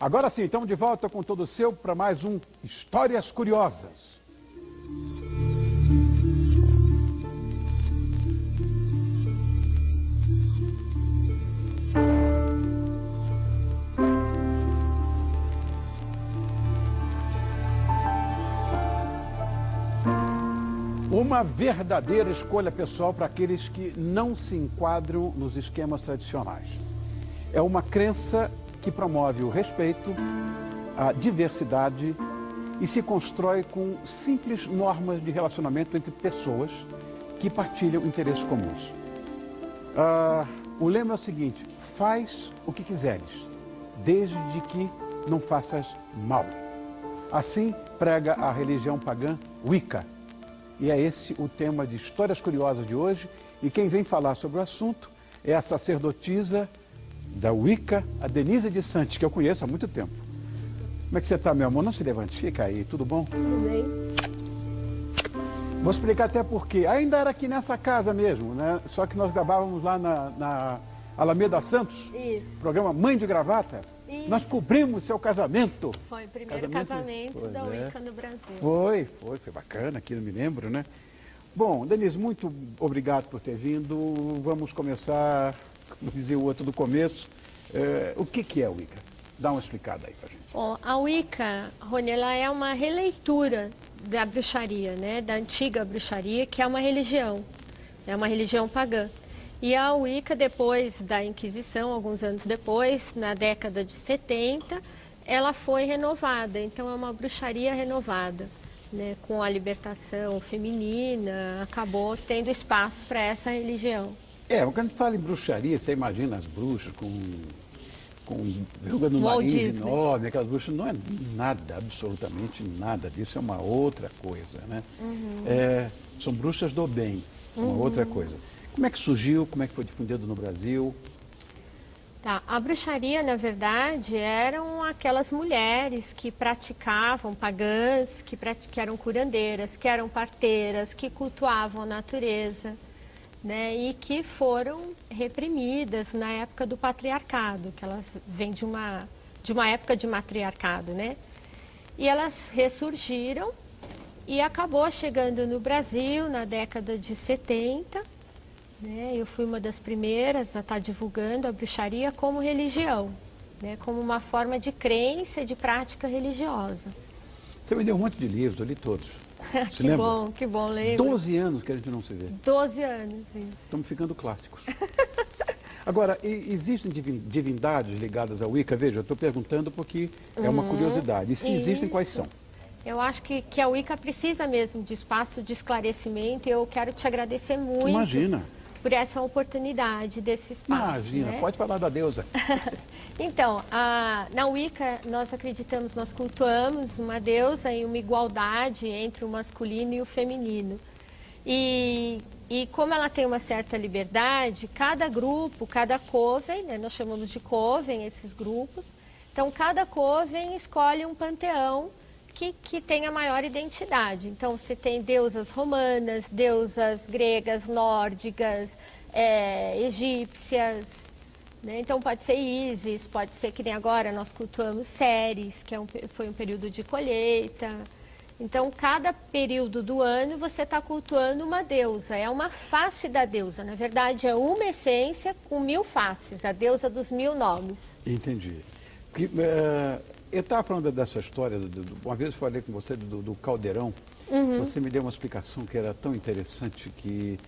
Agora sim, estamos de volta com todo o seu para mais um Histórias Curiosas. Uma verdadeira escolha pessoal para aqueles que não se enquadram nos esquemas tradicionais. É uma crença que promove o respeito, a diversidade e se constrói com simples normas de relacionamento entre pessoas que partilham interesses comuns. O lema é o seguinte: faz o que quiseres, desde que não faças mal. Assim prega a religião pagã Wicca. E é esse o tema de Histórias Curiosas de hoje. E quem vem falar sobre o assunto é a sacerdotisa da Wicca, a Denise de Santos, que eu conheço há muito tempo. Como é que você está, meu amor? Não se levante, fica aí, tudo bom? Tudo bem. Vou explicar até porque. Ainda era aqui nessa casa mesmo, né? Só que nós gravávamos lá na Alameda Santos. Isso. Programa Mãe de Gravata. Isso. Nós cobrimos seu casamento. Foi o primeiro casamento da Wicca no Brasil. Foi bacana, aqui eu me lembro, né? Bom, Denise, muito obrigado por ter vindo. Vamos começar, como dizia o outro do começo, o que é a Wicca? Dá uma explicada aí pra gente. Bom, a Wicca, Rony, ela é uma releitura da bruxaria, né? Da antiga bruxaria, que é uma religião pagã. E a Wicca, depois da Inquisição, alguns anos depois, na década de 70, ela foi renovada. Então é uma bruxaria renovada, né? Com a libertação feminina, acabou tendo espaço para essa religião. Quando a gente fala em bruxaria, você imagina as bruxas com verruga no nariz enorme, aquelas bruxas. Não é nada, absolutamente nada disso, é uma outra coisa, né? São bruxas do bem, uma outra coisa. Como é que surgiu, como é que foi difundido no Brasil? Tá, a bruxaria, na verdade, eram aquelas mulheres que praticavam, pagãs, que eram curandeiras, que eram parteiras, que cultuavam a natureza, né, e que foram reprimidas na época do patriarcado, que elas vêm de uma época de matriarcado, né? E elas ressurgiram e acabou chegando no Brasil na década de 70, né? Eu fui uma das primeiras a estar divulgando a bruxaria como religião, né? Como uma forma de crença e de prática religiosa. Você me deu um monte de livros, eu li todos. Que bom, lembro. 12 anos que a gente não se vê. 12 anos, isso. Estamos ficando clássicos. Agora, existem divindades ligadas à Wicca? Veja, eu estou perguntando porque é uma curiosidade. E se existem, quais são? Eu acho que a Wicca precisa mesmo de espaço de esclarecimento e eu quero te agradecer muito. Imagina. Por essa oportunidade desse espaço. Imagina, né? Pode falar da deusa. Então, na Wicca nós acreditamos, nós cultuamos uma deusa e uma igualdade entre o masculino e o feminino. E como ela tem uma certa liberdade, cada grupo, cada coven, né, nós chamamos de coven esses grupos, então cada coven escolhe um panteão que tenha maior identidade. Então, você tem deusas romanas, deusas gregas, nórdicas, egípcias, né? Então, pode ser Ísis, pode ser que nem agora nós cultuamos Ceres, que foi um período de colheita. Então, cada período do ano você está cultuando uma deusa, é uma face da deusa. Na verdade, é uma essência com 1000 faces, a deusa dos 1000 nomes. Entendi. Eu estava falando dessa história, uma vez eu falei com você do caldeirão, você me deu uma explicação que era tão interessante que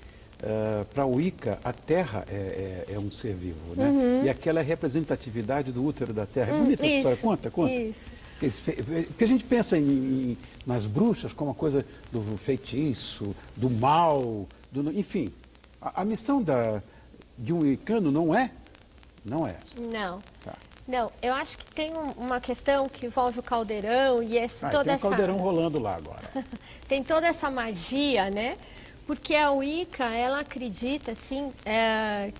para o Wicca a Terra é um ser vivo, né? E aquela é a representatividade do útero da Terra. É bonita essa história, conta. Isso. Porque a gente pensa nas bruxas como uma coisa do feitiço, do mal, enfim. A missão de um wiccano não é essa. Não. Tá. Não, eu acho que tem uma questão que envolve o caldeirão e Tem um caldeirão rolando lá agora. Tem toda essa magia, né? Porque a Wicca, ela acredita, assim,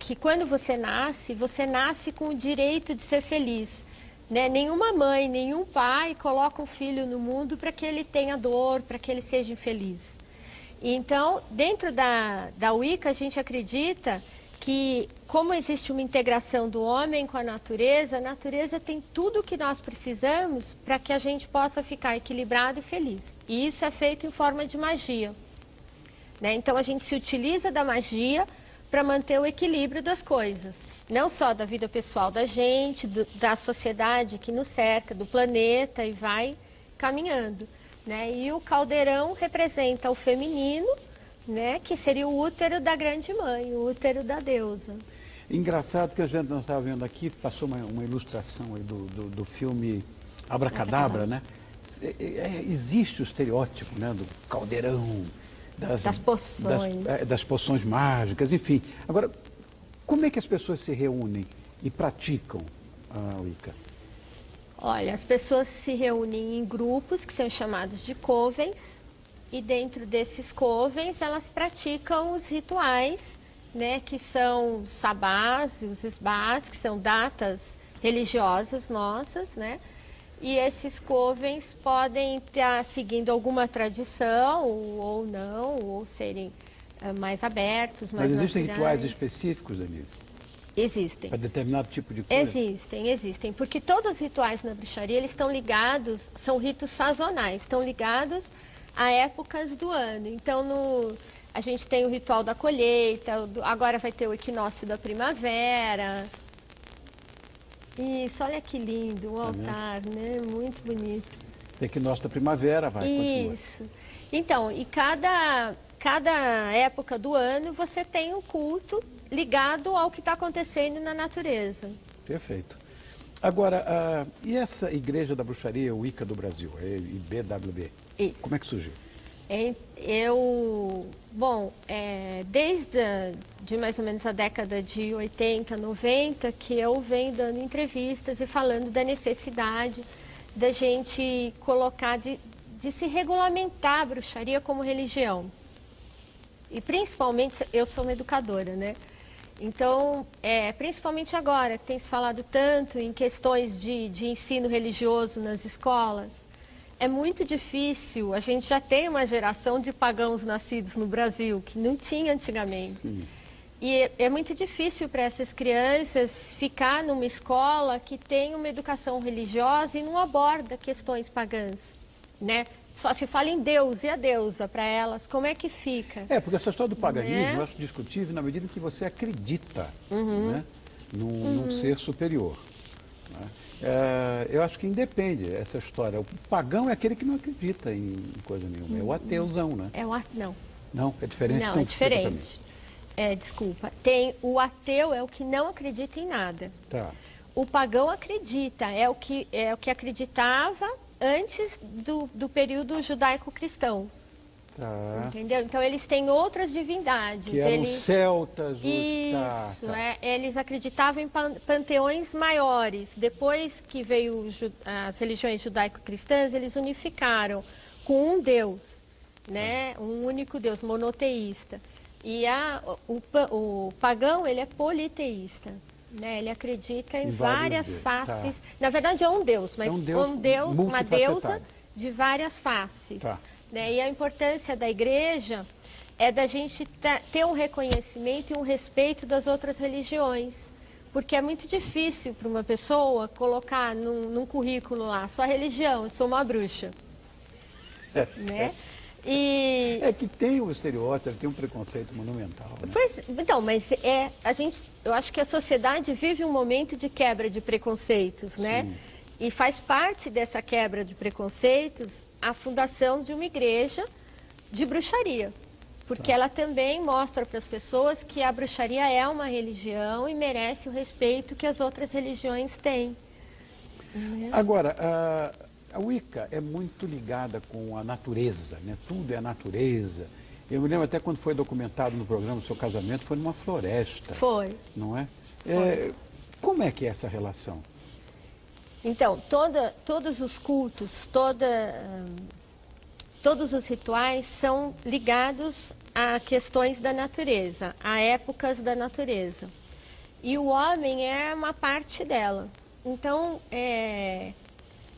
que quando você nasce com o direito de ser feliz. Né? Nenhuma mãe, nenhum pai coloca um filho no mundo para que ele tenha dor, para que ele seja infeliz. Então, dentro da Wicca, a gente acredita que, como existe uma integração do homem com a natureza tem tudo o que nós precisamos para que a gente possa ficar equilibrado e feliz. E isso é feito em forma de magia, né? Então, a gente se utiliza da magia para manter o equilíbrio das coisas. Não só da vida pessoal da gente, da sociedade que nos cerca, do planeta, e vai caminhando, né? E o caldeirão representa o feminino, né, que seria o útero da grande mãe, o útero da deusa. Engraçado que a gente não estava vendo aqui, passou uma ilustração aí do filme Abracadabra, né? Existe o estereótipo, né, do caldeirão, das poções. Das poções mágicas, enfim. Agora, como é que as pessoas se reúnem e praticam a Wicca? Olha, as pessoas se reúnem em grupos que são chamados de covens, e dentro desses covens elas praticam os rituais, né, que são os sabás e os esbás, que são datas religiosas nossas, né? E esses covens podem estar seguindo alguma tradição ou não, ou serem mais abertos, mais Mas existem naturais. rituais específicos, Denise? Existem. Para determinado tipo de coisa? Existem, porque todos os rituais na bruxaria, eles estão ligados, são ritos sazonais, estão ligados a épocas do ano. Então, a gente tem o ritual da colheita, agora vai ter o equinócio da primavera. Isso, olha que lindo, um altar, né? Muito bonito. Equinócio da primavera, vai, continua. Isso. Então, e cada época do ano você tem um culto ligado ao que está acontecendo na natureza. Perfeito. Agora, e essa Igreja da Bruxaria Wicca do Brasil, a IBWB? Isso. Como é que surgiu? Desde de mais ou menos a década de 80, 90, que eu venho dando entrevistas e falando da necessidade da gente colocar, de se regulamentar a bruxaria como religião. E principalmente, eu sou uma educadora, né? Então, principalmente agora, que tem se falado tanto em questões de ensino religioso nas escolas, é muito difícil. A gente já tem uma geração de pagãos nascidos no Brasil, que não tinha antigamente. Sim. E é muito difícil para essas crianças ficar numa escola que tem uma educação religiosa e não aborda questões pagãs, né? Só se fala em Deus e a deusa para elas, como é que fica? Porque essa história do paganismo eu acho discutível na medida em que você acredita, né, num ser superior. Né? Eu acho que independe essa história. O pagão é aquele que não acredita em coisa nenhuma, é o ateuzão, né? Não. Não, é diferente? Não, é diferente. Desculpa, o ateu é o que não acredita em nada. Tá. O pagão acredita, é o que acreditava antes do período judaico-cristão. Tá. Entendeu? Então, eles têm outras divindades. Que eram os celtas. Isso, eles acreditavam em panteões maiores. Depois que veio as religiões judaico-cristãs, eles unificaram com um Deus, né? Um único Deus, monoteísta. E o pagão, ele é politeísta. Né? Ele acredita em várias faces. Tá. Na verdade, é um Deus, mas uma deusa de várias faces. Tá. Né? E a importância da igreja é da gente ter um reconhecimento e um respeito das outras religiões. Porque é muito difícil para uma pessoa colocar num currículo lá, sua religião, eu sou uma bruxa. Né? É que tem um estereótipo, tem um preconceito monumental. Né? Eu acho que a sociedade vive um momento de quebra de preconceitos, né? Sim. E faz parte dessa quebra de preconceitos a fundação de uma igreja de bruxaria. Porque ela também mostra para as pessoas que a bruxaria é uma religião e merece o respeito que as outras religiões têm. Agora, a Wicca é muito ligada com a natureza, né? Tudo é a natureza. Eu me lembro até quando foi documentado no programa do seu casamento, foi numa floresta. Foi. Não é? Foi. Como é que é essa relação? Então, todos os cultos, todos os rituais são ligados a questões da natureza, a épocas da natureza. E o homem é uma parte dela. Então,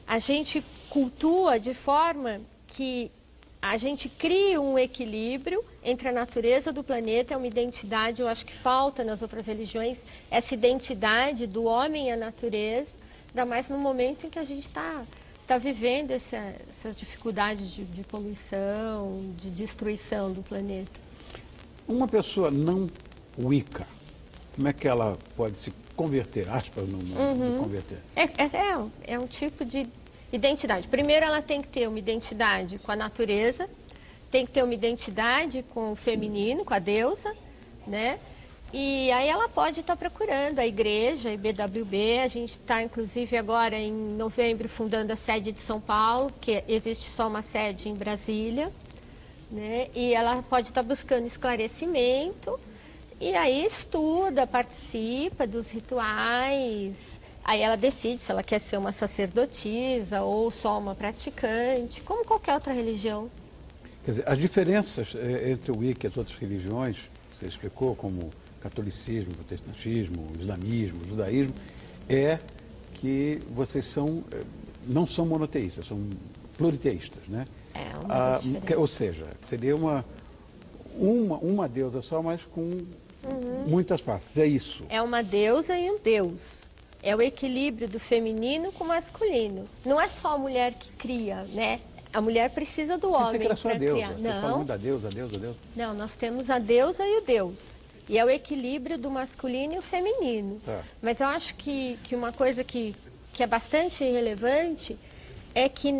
a gente cultua de forma que a gente cria um equilíbrio entre a natureza do planeta, é uma identidade, eu acho que falta nas outras religiões, essa identidade do homem e a natureza, ainda mais no momento em que a gente está vivendo essas dificuldades de poluição, de destruição do planeta. Uma pessoa não Wicca, como é que ela pode se converter, aspas, no converter? É um tipo de identidade. Primeiro, ela tem que ter uma identidade com a natureza, tem que ter uma identidade com o feminino, com a deusa, né? E aí ela pode estar procurando a igreja, a IBWB. A gente está, inclusive, agora em novembro, fundando a sede de São Paulo, que existe só uma sede em Brasília, né? E ela pode estar buscando esclarecimento, e aí estuda, participa dos rituais. Aí ela decide se ela quer ser uma sacerdotisa ou só uma praticante, como qualquer outra religião. Quer dizer, as diferenças entre o Wicca e as outras religiões, você explicou, como catolicismo, protestantismo, islamismo, judaísmo, é que vocês não são monoteístas, são pluriteístas, né? É uma diferença. Ou seja, seria uma deusa só, mas com muitas faces, é isso. É uma deusa e um deus. É o equilíbrio do feminino com o masculino. Não é só a mulher que cria, né? A mulher precisa do homem para criar. Não. Da deusa, a deusa. Não, nós temos a deusa e o deus. E é o equilíbrio do masculino e o feminino. Tá. Mas eu acho que uma coisa que é bastante relevante é que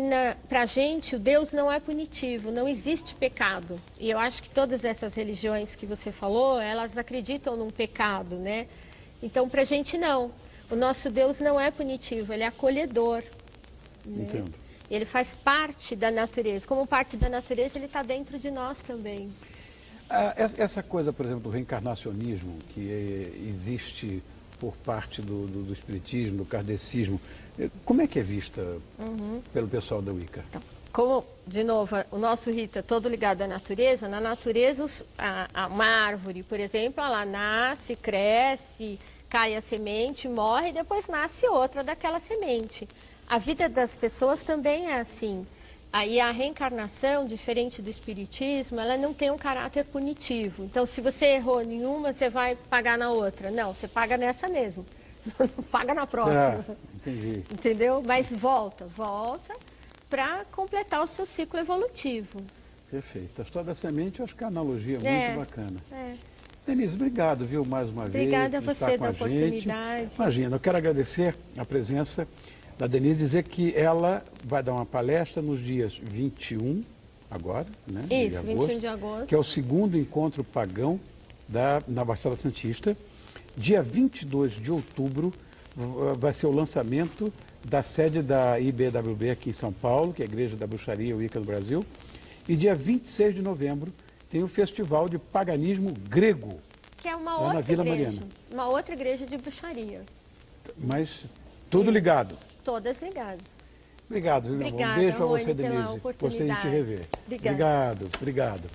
para a gente o Deus não é punitivo, não existe pecado. E eu acho que todas essas religiões que você falou, elas acreditam num pecado, né? Então, para a gente não. O nosso Deus não é punitivo, ele é acolhedor. Né? Entendo. Ele faz parte da natureza. Como parte da natureza, ele está dentro de nós também. Essa coisa, por exemplo, do reencarnacionismo, que existe por parte do espiritismo, do kardecismo, como é que é vista pelo pessoal da Wicca? Então, como, de novo, o nosso rito é todo ligado à natureza, na natureza, uma árvore, por exemplo, ela nasce, cresce, cai a semente, morre e depois nasce outra daquela semente. A vida das pessoas também é assim. Aí a reencarnação, diferente do espiritismo, ela não tem um caráter punitivo. Então, se você errou em uma, você vai pagar na outra. Não, você paga nessa mesmo. Não paga na próxima. Entendi. Entendeu? Mas volta para completar o seu ciclo evolutivo. Perfeito. A história da semente, eu acho que a analogia é muito bacana. É. Denise, obrigado, viu, mais uma vez. Obrigada a você da oportunidade. Imagina, eu quero agradecer a presença da Denise, dizer que ela vai dar uma palestra nos dias 21, agora, né? Isso, 21 de agosto. Que é o segundo encontro pagão na Baixada Santista. Dia 22 de outubro vai ser o lançamento da sede da IBWB aqui em São Paulo, que é a Igreja da Bruxaria Wicca do Brasil. E dia 26 de novembro tem o Festival de Paganismo Grego. Que é uma outra Vila igreja. Mariana. Uma outra igreja de bruxaria. Mas tudo ligado. Todas ligadas. Obrigado, viu, meu amor? Um beijo para você, Denise. Gostei de te rever. Obrigada. Obrigado.